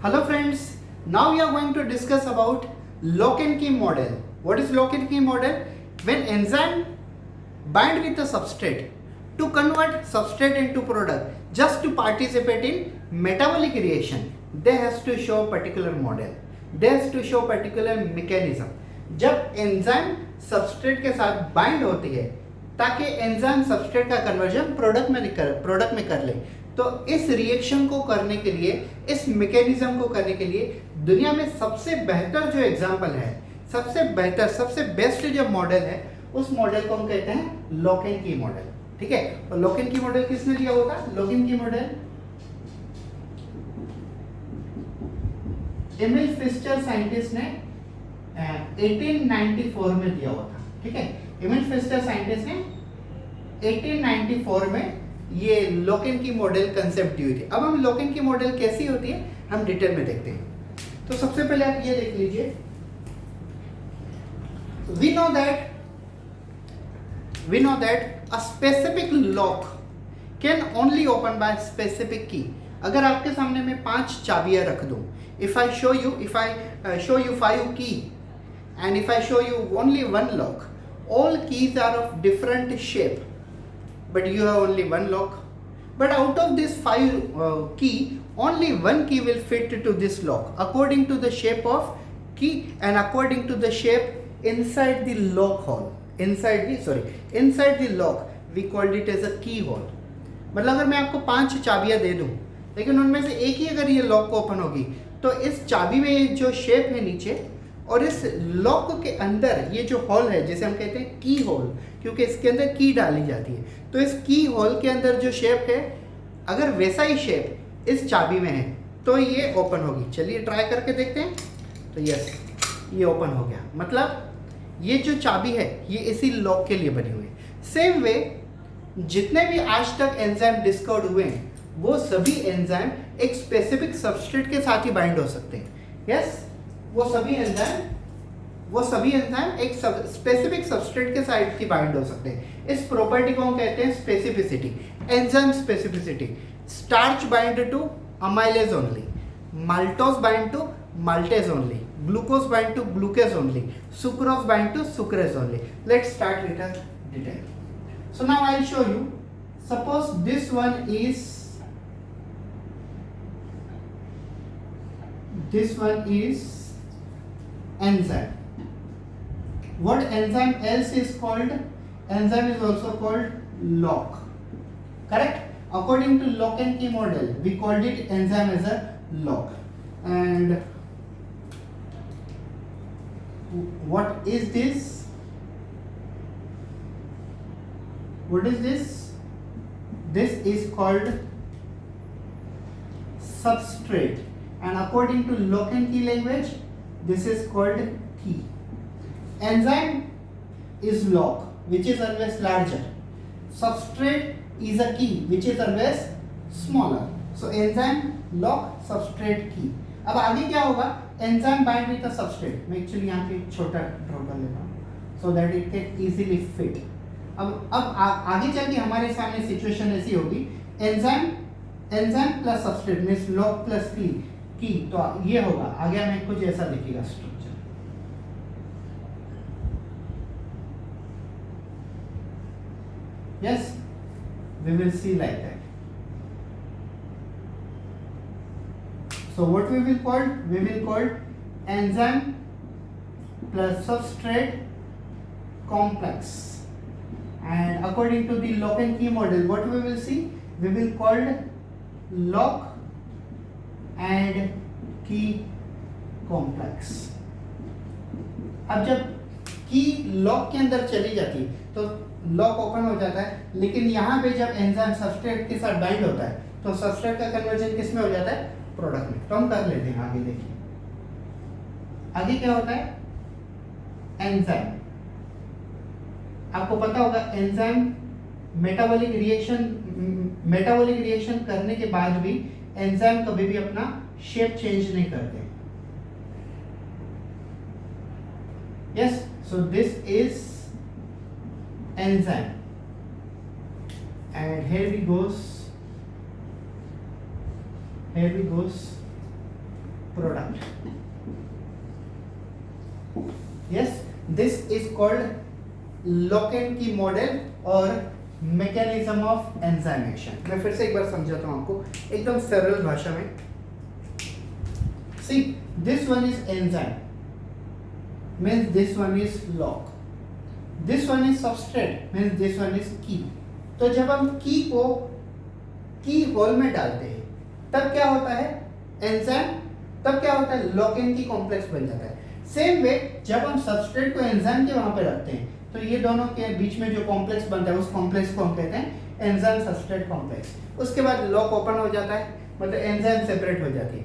Hello friends, now we are going to discuss about lock and key model. What is lock and key model? When enzyme bind with the substrate to convert substrate into product, just to participate in metabolic reaction, they has to show particular model. They has to show particular mechanism. जब enzyme substrate के साथ bind होती है ताकि enzyme substrate का conversion product में कर ले, तो इस रिएक्शन को करने के लिए, इस मैकेनिज्म को करने के लिए दुनिया में सबसे बेहतर जो एग्जांपल है, सबसे बेहतर, सबसे बेस्ट जो मॉडल है, उस मॉडल को हम कहते हैं लॉक एंड की मॉडल. ठीक है. और लॉक एंड की मॉडल किसने दिया होगा? लॉक एंड की मॉडल एमिल फिस्टर साइंटिस्ट ने 1894 में दिया हुआ था. ठीक है. एमिल फिस्टर साइंटिस्ट ने 1894 में ये लॉक एंड की मॉडल कंसेप्ट दी हुई थी. अब हम लॉक एंड की मॉडल कैसी होती है हम डिटेल में देखते हैं. तो सबसे पहले आप ये देख लीजिए. we know that a specific lock can only open by specific key. अगर आपके सामने मैं 5 चाबियां रख दूं, if I show you 5 key and if I show you only one lock, all keys are of different shape, but you have only one lock. But out of this 5 key, only one key will fit to this lock according to the shape of key and according to the shape inside the lock hole. Inside the lock we called it as a key hole. मतलब अगर मैं आपको 5 चाबियां दे दूं, लेकिन उनमें से एक ही अगर ये लॉक ओपन होगी, तो इस चाबी में जो शेप है नीचे और इस लॉक के अंदर ये जो होल है, जैसे हम कहते हैं की होल, क्योंकि इसके अंदर की डाली जाती है, तो इस की होल के अंदर जो शेप है, अगर वैसा ही शेप इस चाबी में है तो ये ओपन होगी. चलिए ट्राई करके देखते हैं. तो यस, ये ओपन हो गया. मतलब ये जो चाबी है ये इसी लॉक के लिए बनी हुई है. सेम वे जितने भी आज तक एंजाइम डिस्कवर्ड हुए हैं, वो सभी एंजाइम एक स्पेसिफिक सबस्ट्रेट के साथ ही बाइंड हो सकते हैं. यस, वो सभी एंजाइम एक स्पेसिफिक सबस्ट्रेट के साथ ही बाइंड हो सकते हैं. इस प्रॉपर्टी को हम कहते हैं specificity, enzyme specificity. Starch bind to amylase only, maltose bind to maltase only, glucose bind to glucose only, sucrose bind to sucrose only. Let's start with a detail. So now I'll show you. Suppose this one is enzyme. What enzyme else is called? Enzyme is also called lock. Correct? According to lock and key model, we called it enzyme as a lock. And what is this? This is called substrate, and according to lock and key language, this is called key. Enzyme is lock, which is always larger. Substrate is a key, which is always smaller. So enzyme, lock, substrate, key. अब आगे क्या होगा? Enzyme bind with the substrate. मैं actually यहाँ पे छोटा draw कर लेता हूँ so that it can easily fit. अब आगे चल के हमारे सामने सिचुएशन ऐसी होगी, enzyme plus substrate means lock plus key, तो ये होगा. आगे हमें कुछ ऐसा दिखेगा structure. Yes, we will see like that. So what we will call enzyme plus substrate complex, and according to the lock and key model, what we will see, we will call lock and key complex. अब जब की lock के अंदर चली जाती है तो lock open हो जाता है, लेकिन यहाँ पे जब एंजाइम सबस्ट्रेट के साथ बाइंड होता है तो सबस्ट्रेट का कन्वर्जन किस में हो जाता है? प्रोडक्ट में. तो हम कर लेते हैं. आगे देखिए, आगे क्या होता है? एंजाइम. आपको पता होगा एंजाइम मेटाबॉलिक रिएक्शन करने के बाद भी एंजाइम कभी भी अपना शेप चेंज नहीं करते. Yes, so this is enzyme and here we goes product. Yes, this is called lock and key model और mechanism of enzymation. मैं फिर से एक बार समझाता हूँ आपको एकदम सरल भाषा में. See, this one is enzyme, means this one is lock. This one is substrate, means this one is key. तो जब हम की को की होल में डालते हैं तब क्या होता है एंजाइम, तब क्या होता है लॉक एंड की कॉम्प्लेक्स बन जाता है. सेम वे जब हम सबस्ट्रेट को एंजाइम के वहां पे रखते हैं तो ये दोनों के बीच में जो कॉम्प्लेक्स बनता है उस कॉम्प्लेक्स को हम कहते हैं एंजाइम सबस्ट्रेट कॉम्प्लेक्स. उसके बाद लॉक ओपन हो जाता है, मतलब एंजाइम सेपरेट हो जाती है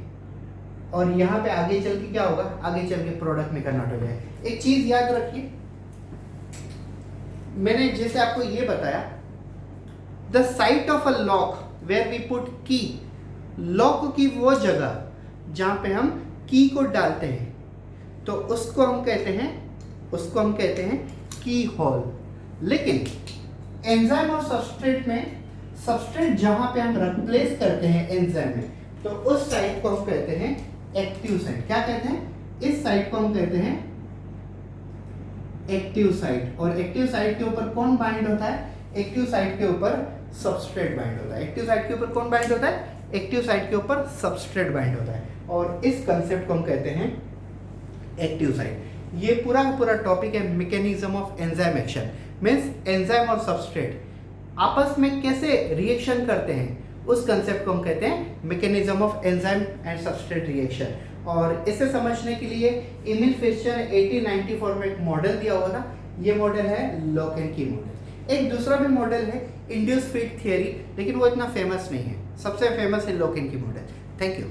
और यहाँ पे आगे चल के क्या होगा, आगे चल के प्रोडक्ट में कन्वर्ट हो जाए. एक चीज याद रखिए, मैंने जैसे आपको ये बताया the site of a lock where we put key, lock की वो जगह जहां पे हम की को डालते हैं तो उसको हम कहते हैं की होल. लेकिन एंजाइम और सबस्ट्रेट में सबस्ट्रेट जहां पे हम रिप्लेस करते हैं एंजाइम में तो उस साइट को हम कहते हैं एक्टिव साइट. क्या कहते हैं, इस साइट को हम कहते हैं एक्टिव साइट. और एक्टिव साइट के ऊपर कौन बाइंड होता है, एक्टिव साइट के ऊपर सबस्ट्रेट बाइंड होता है. एक्टिव साइट के ऊपर कौन बाइंड होता है, एक्टिव साइट के ऊपर सबस्ट्रेट बाइंड होता है और इस कंसेप्ट को हम कहते हैं एक्टिव साइट. ये पूरा का पूरा टॉपिक है mechanism of enzyme action. Means enzyme और सबस्ट्रेट आपस में कैसे रिएक्शन करते हैं उस कंसेप्ट को हम कहते हैं mechanism of enzyme and substrate reaction. और इसे समझने के लिए एमिल फिशर 1894 में एक मॉडल दिया हुआ था. ये मॉडल है लॉक एंड की मॉडल. एक दूसरा भी मॉडल है इंड्यूस फीड थियरी, लेकिन वो इतना फेमस नहीं है. सबसे फेमस है लॉक एंड की मॉडल. Thank you.